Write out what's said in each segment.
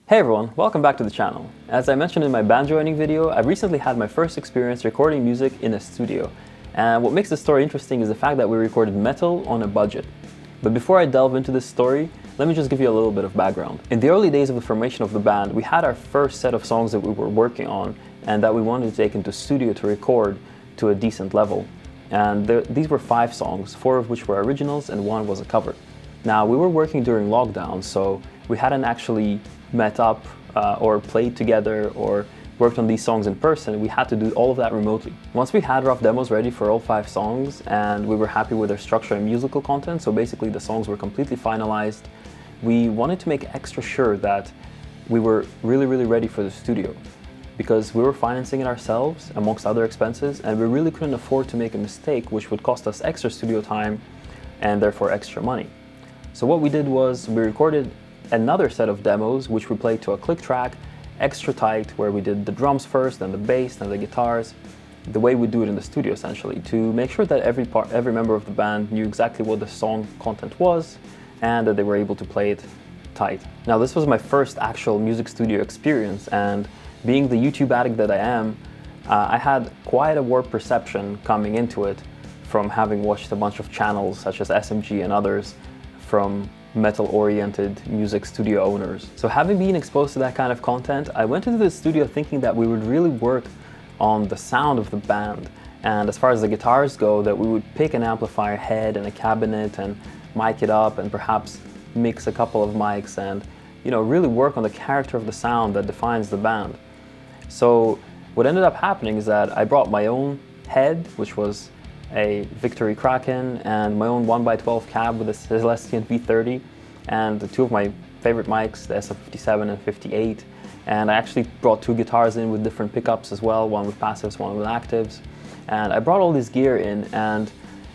Hey everyone, welcome back to the channel. As I mentioned in my band joining video, I've recently had my first experience recording music in a studio. And what makes this story interesting is the fact that we recorded metal on a budget. But before I delve into this story, let me just give you a little bit of background. In the early days of the formation of the band, we had our first set of songs that we were working on and that we wanted to take into studio to record to a decent level. And these were 5 songs, 4 of which were originals and 1 was a cover. Now, we were working during lockdown, so we hadn't actually met up or played together or worked on these songs in person. We had to do all of that remotely. Once we had rough demos ready for all 5 songs and we were happy with their structure and musical content, so basically the songs were completely finalized, we wanted to make extra sure that we were really ready for the studio, because we were financing it ourselves amongst other expenses, and we really couldn't afford to make a mistake which would cost us extra studio time and therefore extra money. So what we did was we recorded another set of demos which we played to a click track, extra tight, where we did the drums first, then the bass, then the guitars, the way we do it in the studio essentially, to make sure that every member of the band knew exactly what the song content was and that they were able to play it tight. Now, this was my first actual music studio experience, and being the YouTube addict that I am, I had quite a warped perception coming into it from having watched a bunch of channels such as SMG and others from metal-oriented music studio owners. So having been exposed to that kind of content, I went into the studio thinking that we would really work on the sound of the band. And as far as the guitars go, that we would pick an amplifier head and a cabinet and mic it up and perhaps mix a couple of mics and, really work on the character of the sound that defines the band. So what ended up happening is that I brought my own head, which was a Victory Kraken, and my own 1x12 cab with a Celestion V30, and 2 of my favorite mics, the SF57 and 58. And I actually brought 2 guitars in with different pickups as well, one with passives, one with actives. And I brought all this gear in, and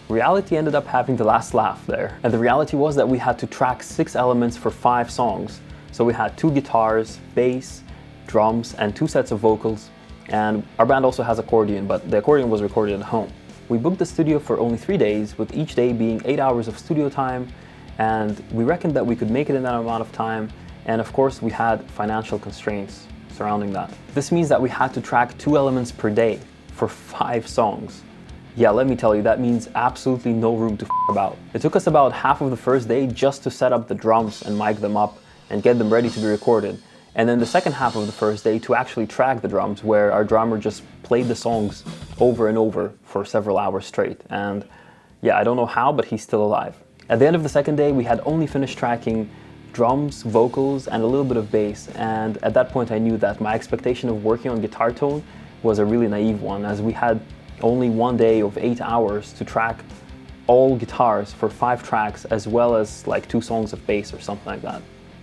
reality ended up having the last laugh there. And the reality was that we had to track 6 elements for 5 songs. So we had 2 guitars, bass, drums, and 2 sets of vocals. And our band also has accordion, but the accordion was recorded at home. We booked the studio for only 3 days, with each day being 8 hours of studio time, and we reckoned that we could make it in that amount of time, and of course we had financial constraints surrounding that. This means that we had to track 2 elements per day for 5 songs. Yeah, let me tell you, that means absolutely no room to f about. It took us about half of the first day just to set up the drums and mic them up and get them ready to be recorded. And then the second half of the first day to actually track the drums, where our drummer just played the songs over and over for several hours straight. And yeah, I don't know how, but he's still alive. At the end of the second day, we had only finished tracking drums, vocals, and a little bit of bass. And at that point, I knew that my expectation of working on guitar tone was a really naive one, as we had only 1 day of 8 hours to track all guitars for 5 tracks, as well as like 2 songs of bass or something like that.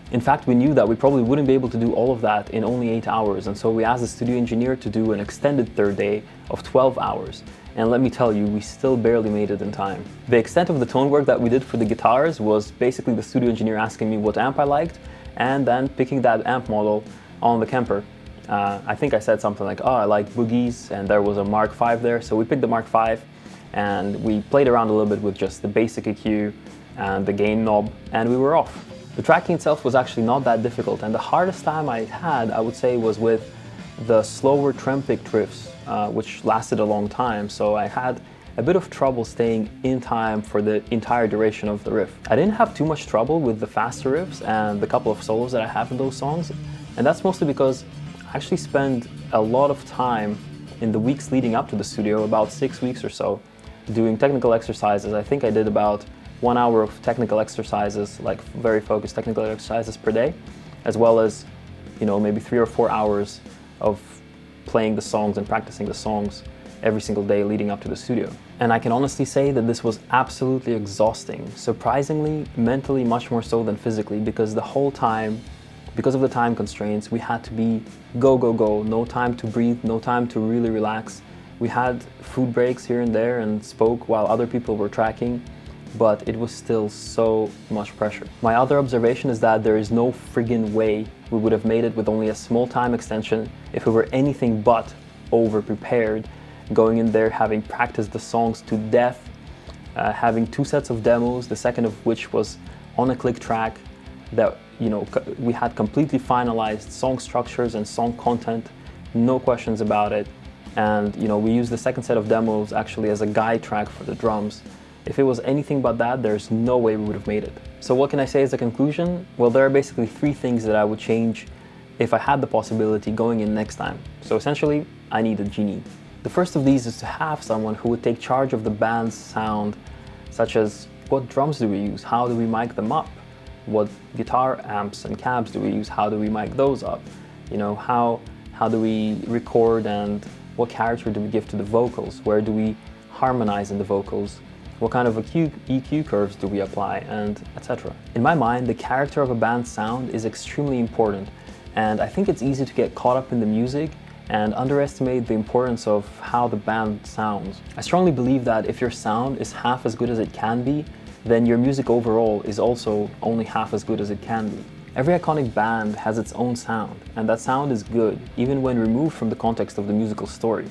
In fact, we knew that we probably wouldn't be able to do all of that in only 8 hours, and so we asked the studio engineer to do an extended third day of 12 hours. And let me tell you, we still barely made it in time. The extent of the tone work that we did for the guitars was basically the studio engineer asking me what amp I liked, and then picking that amp model on the Kemper. I think I said something like, I like boogies, and there was a Mark V there, so we picked the Mark V, and we played around a little bit with just the basic EQ and the gain knob, and we were off. The tracking itself was actually not that difficult, and the hardest time I had, I would say, was with the slower trem pick drifts, which lasted a long time, so I had a bit of trouble staying in time for the entire duration of the riff. I didn't have too much trouble with the faster riffs and the couple of solos that I have in those songs, and that's mostly because I actually spend a lot of time in the weeks leading up to the studio, about 6 weeks or so, doing technical exercises. I think I did about 1 hour of technical exercises, like very focused technical exercises per day, as well as, maybe 3 or 4 hours of playing the songs and practicing the songs every single day leading up to the studio. And I can honestly say that this was absolutely exhausting, surprisingly, mentally much more so than physically, because the whole time, because of the time constraints, we had to be go, go, go, no time to breathe, no time to really relax. We had food breaks here and there and spoke while other people were tracking, but it was still so much pressure. My other observation is that there is no friggin' way we would have made it with only a small time extension if we were anything but over-prepared, going in there having practiced the songs to death, having 2 sets of demos, the second of which was on a click track, that we had completely finalized song structures and song content, no questions about it. And we used the second set of demos actually as a guide track for the drums. If it was anything but that, there's no way we would have made it. So what can I say as a conclusion? Well, there are basically 3 things that I would change if I had the possibility going in next time. So essentially, I need a genie. The first of these is to have someone who would take charge of the band's sound, such as what drums do we use? How do we mic them up? What guitar amps and cabs do we use? How do we mic those up? How do we record, and what character do we give to the vocals? Where do we harmonize in the vocals? What kind of EQ curves do we apply, and etc. In my mind, the character of a band's sound is extremely important, and I think it's easy to get caught up in the music and underestimate the importance of how the band sounds. I strongly believe that if your sound is half as good as it can be, then your music overall is also only half as good as it can be. Every iconic band has its own sound, and that sound is good, even when removed from the context of the musical story.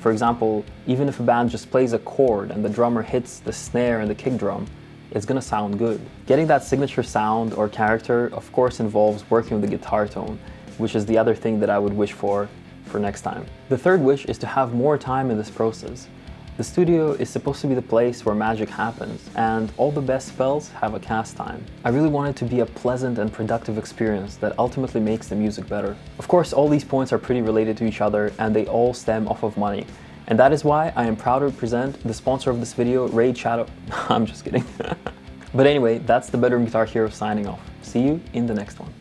For example, even if a band just plays a chord and the drummer hits the snare and the kick drum, it's gonna sound good. Getting that signature sound or character, of course, involves working with the guitar tone, which is the other thing that I would wish for next time. The third wish is to have more time in this process. The studio is supposed to be the place where magic happens, and all the best spells have a cast time. I really want it to be a pleasant and productive experience that ultimately makes the music better. Of course, all these points are pretty related to each other, and they all stem off of money. And that is why I am proud to present the sponsor of this video, Raid Shadow. I'm just kidding. But anyway, that's the Bedroom Guitar Hero signing off. See you in the next one.